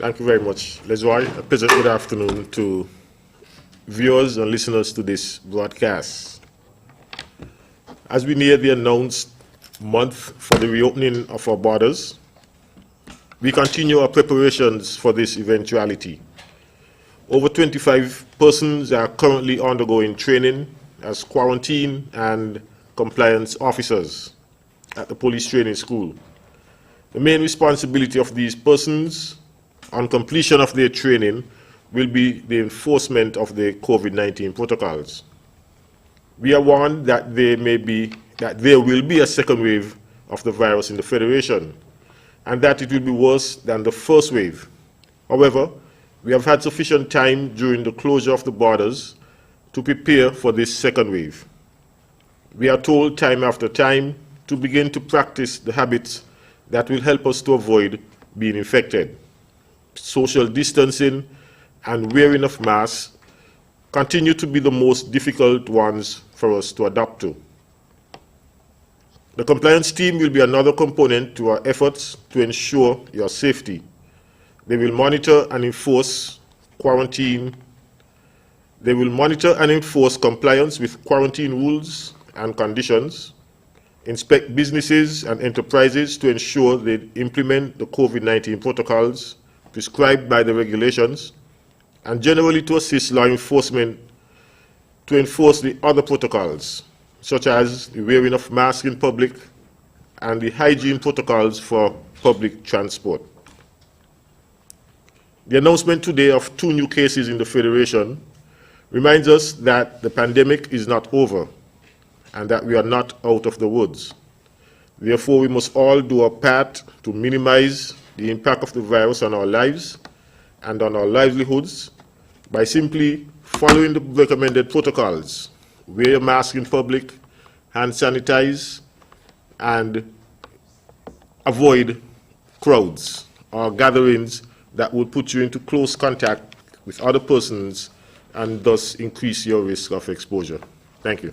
Thank you very much, Leslie. A pleasant good afternoon to viewers and listeners to this broadcast. As we near the announced month for the reopening of our borders, we continue our preparations for this eventuality. Over 25 persons are currently undergoing training as quarantine and compliance officers at the police training school. The main responsibility of these persons on completion of their training will be the enforcement of the COVID-19 protocols. We are warned that there will be a second wave of the virus in the Federation and that it will be worse than the first wave. However, we have had sufficient time during the closure of the borders to prepare for this second wave. We are told time after time to begin to practice the habits that will help us to avoid being infected. Social distancing and wearing of masks continue to be the most difficult ones for us to adapt to. The compliance team will be another component to our efforts to ensure your safety. They will monitor and enforce quarantine. They will monitor and enforce compliance with quarantine rules and conditions, inspect businesses and enterprises to ensure they implement the COVID-19 protocols prescribed by the regulations, and generally to assist law enforcement to enforce the other protocols, such as the wearing of masks in public and the hygiene protocols for public transport. The announcement today of 2 new cases in the Federation reminds us that the pandemic is not over and that we are not out of the woods. Therefore, we must all do our part to minimize the impact of the virus on our lives and on our livelihoods by simply following the recommended protocols. Wear your mask in public, hand sanitize, and avoid crowds or gatherings that would put you into close contact with other persons and thus increase your risk of exposure. Thank you.